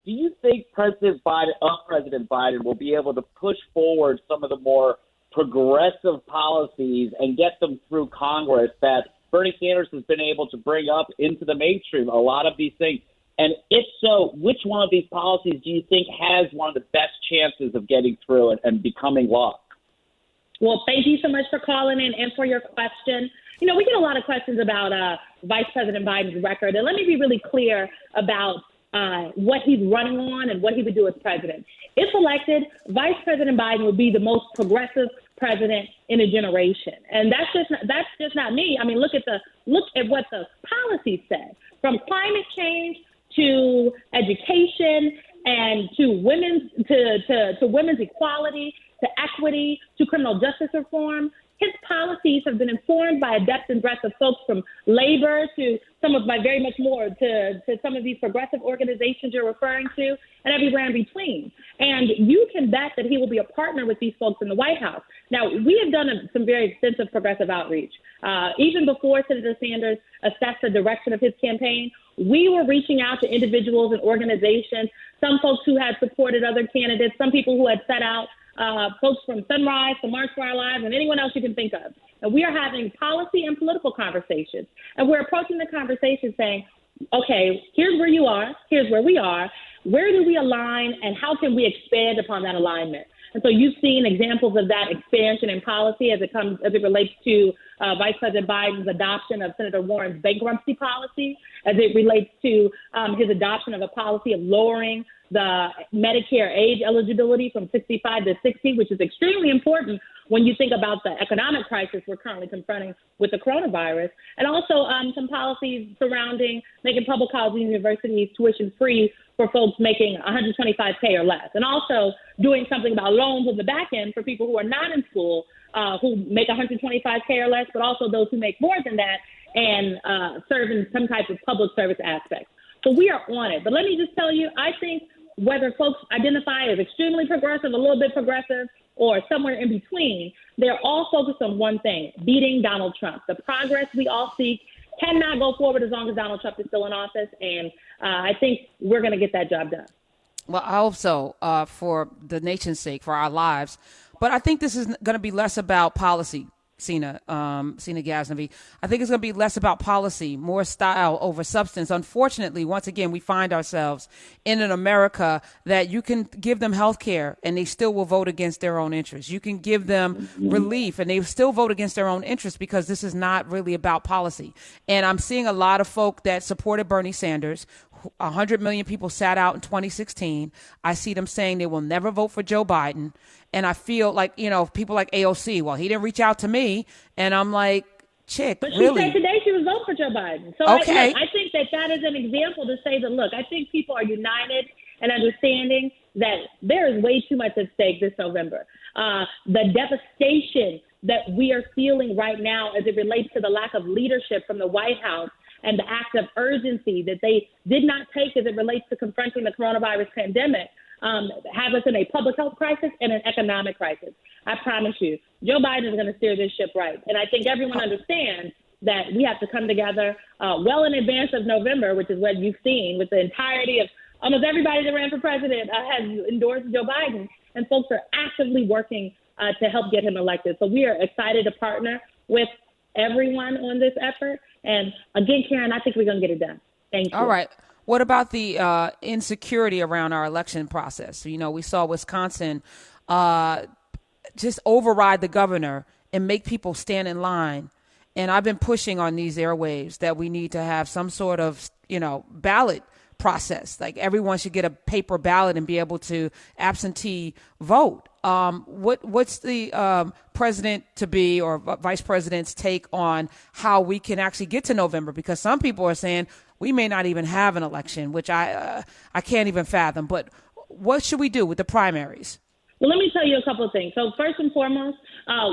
do you think President Biden will be able to push forward some of the more progressive policies and get them through Congress that Bernie Sanders has been able to bring up into the mainstream, a lot of these things? And if so, which one of these policies do you think has one of the best chances of getting through and becoming law? Well, thank you so much for calling in and for your question. You know, we get a lot of questions about Vice President Biden's record. And let me be really clear about what he's running on and what he would do as president. If elected, Vice President Biden will be the most progressive president in a generation. And that's just not me. I mean, look at what the policies say, from climate change to education and to women's equality, to equity, to criminal justice reform. His policies have been informed by a depth and breadth of folks from labor to some of my very much more to some of these progressive organizations you're referring to and everywhere in between. And you can bet that he will be a partner with these folks in the White House. Now, we have done some very extensive progressive outreach. Even before Senator Sanders assessed the direction of his campaign, we were reaching out to individuals and organizations, some folks who had supported other candidates, some people who had set out folks from Sunrise to March for Our Lives and anyone else you can think of. And we are having policy and political conversations. And we're approaching the conversation saying, okay, here's where you are, here's where we are, where do we align, and how can we expand upon that alignment? And so you've seen examples of that expansion in policy as it relates to Vice President Biden's adoption of Senator Warren's bankruptcy policy, as it relates to his adoption of a policy of lowering the Medicare age eligibility from 65 to 60, which is extremely important when you think about the economic crisis we're currently confronting with the coronavirus, and also some policies surrounding making public college universities tuition free for folks making $125K or less, and also doing something about loans on the back end for people who are not in school, who make $125K or less, but also those who make more than that and serve in some type of public service aspect. So we are on it. But let me just tell you, I think whether folks identify as extremely progressive, a little bit progressive, or somewhere in between, they're all focused on one thing, beating Donald Trump. The progress we all seek cannot go forward as long as Donald Trump is still in office, and I think we're going to get that job done. Well, I hope so, for the nation's sake, for our lives. But I think this is going to be less about policy, Seena Ghaznavi. I think it's going to be less about policy, more style over substance. Unfortunately, once again, we find ourselves in an America that you can give them health care and they still will vote against their own interests. You can give them relief and they still vote against their own interests because this is not really about policy. And I'm seeing a lot of folk that supported Bernie Sanders. 100 million people sat out in 2016. I see them saying they will never vote for Joe Biden. And I feel like, people like AOC, well, he didn't reach out to me. And I'm like, chick, but really? She said today she was voting for Joe Biden. So okay. I think that is an example to say that, look, I think people are united and understanding that there is way too much at stake this November. The devastation that we are feeling right now as it relates to the lack of leadership from the White House and the act of urgency that they did not take as it relates to confronting the coronavirus pandemic, have us in a public health crisis and an economic crisis. I promise you, Joe Biden is going to steer this ship right. And I think everyone understands that we have to come together well in advance of November, which is what you've seen with the entirety of almost everybody that ran for president has endorsed Joe Biden. And folks are actively working to help get him elected. So we are excited to partner with everyone on this effort. And again, Karen, I think we're going to get it done. Thank you. All right. What about the insecurity around our election process? We saw Wisconsin just override the governor and make people stand in line. And I've been pushing on these airwaves that we need to have some sort of, ballot process. Like everyone should get a paper ballot and be able to absentee vote. What's the president-to-be or vice president's take on how we can actually get to November? Because some people are saying we may not even have an election, which I can't even fathom. But what should we do with the primaries? Well, let me tell you a couple of things. So first and foremost,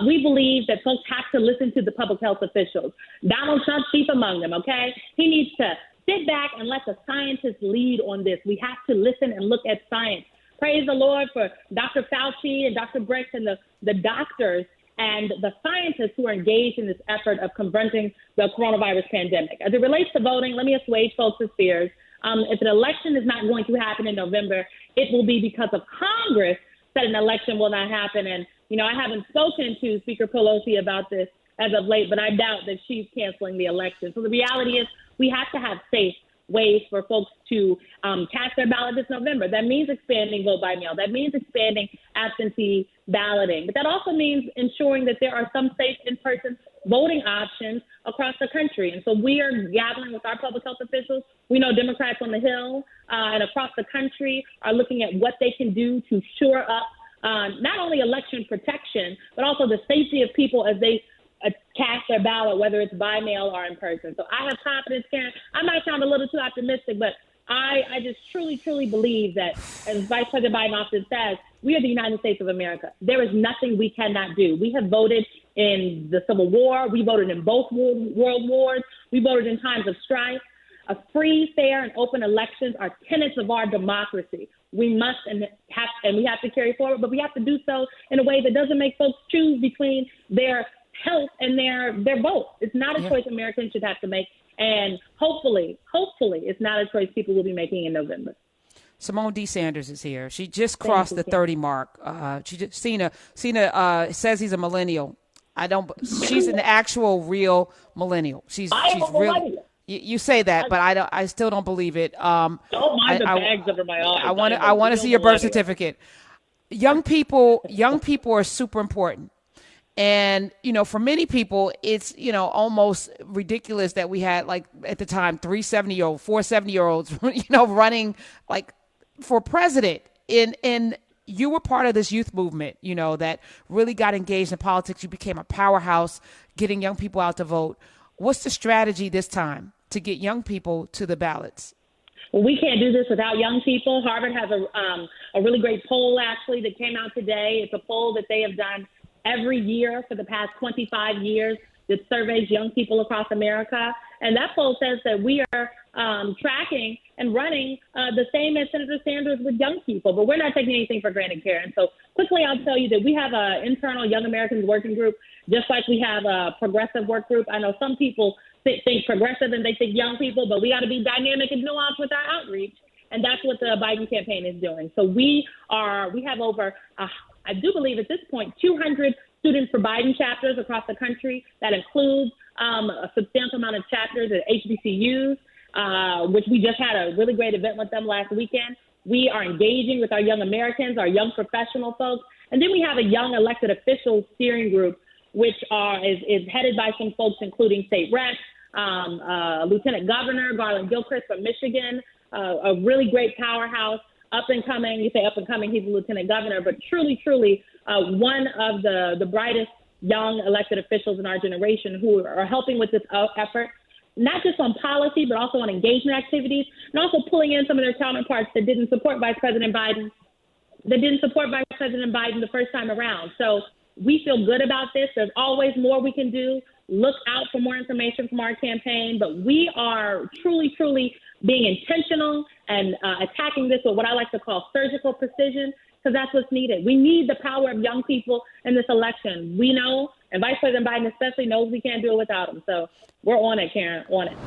we believe that folks have to listen to the public health officials. Donald Trump, chief among them, okay? He needs to sit back and let the scientists lead on this. We have to listen and look at science. Praise the Lord for Dr. Fauci and Dr. Briggs and the doctors and the scientists who are engaged in this effort of confronting the coronavirus pandemic. As it relates to voting, let me assuage folks' fears. If an election is not going to happen in November, it will be because of Congress that an election will not happen. And, I haven't spoken to Speaker Pelosi about this as of late, but I doubt that she's canceling the election. So the reality is we have to have safe ways for folks to cast their ballot this November. That means expanding vote by mail. That means expanding absentee balloting. But that also means ensuring that there are some safe in-person voting options across the country. And so we are gathering with our public health officials. We know Democrats on the Hill and across the country are looking at what they can do to shore up not only election protection, but also the safety of people as they cast their ballot, whether it's by mail or in person. So I have confidence, Karen. I might sound a little too optimistic, but I just truly, truly believe that, as Vice President Biden often says, we are the United States of America. There is nothing we cannot do. We have voted in the Civil War. We voted in both world wars. We voted in times of strife. A free, fair, and open elections are tenets of our democracy. We must and we have to carry forward, but we have to do so in a way that doesn't make folks choose between their health and their vote. It's not a choice Americans should have to make. And hopefully, it's not a choice people will be making in November. Symone D. Sanders is here. She just crossed the 30 mark. Seena says he's a millennial. She's an actual real millennial. She's real. You say that, but I still don't believe it. Don't mind the bags under my eyes. I want to see your birth certificate. Young people are super important. And, for many people, it's, almost ridiculous that we had, like, at the time, 4 70-year-olds, running, like, for president. And you were part of this youth movement, that really got engaged in politics. You became a powerhouse, getting young people out to vote. What's the strategy this time to get young people to the ballots? Well, we can't do this without young people. Harvard has a really great poll, actually, that came out today. It's a poll that they have done every year for the past 25 years that surveys young people across America. And that poll says that we are tracking and running the same as Senator Sanders with young people. But we're not taking anything for granted, Karen. So quickly, I'll tell you that we have an internal Young Americans working group, just like we have a progressive work group. I know some people think progressive and they think young people, but we got to be dynamic and nuanced with our outreach. And that's what the Biden campaign is doing. So we have over, I do believe at this point, 200 Students for Biden chapters across the country. That includes a substantial amount of chapters at HBCUs, which we just had a really great event with them last weekend. We are engaging with our young Americans, our young professional folks. And then we have a young elected officials steering group, which is headed by some folks, including state reps, Lieutenant Governor Garland Gilchrist from Michigan, a really great powerhouse, up and coming. You say up and coming, he's a lieutenant governor, but truly, one of the brightest young elected officials in our generation who are helping with this effort, not just on policy, but also on engagement activities, and also pulling in some of their counterparts that didn't support Vice President Biden the first time around. So we feel good about this. There's always more we can do. Look out for more information from our campaign, but we are truly being intentional and attacking this with what I like to call surgical precision, because that's what's needed. We need the power of young people in this election. We know, and Vice President Biden especially knows we can't do it without them. So we're on it, Karen, on it.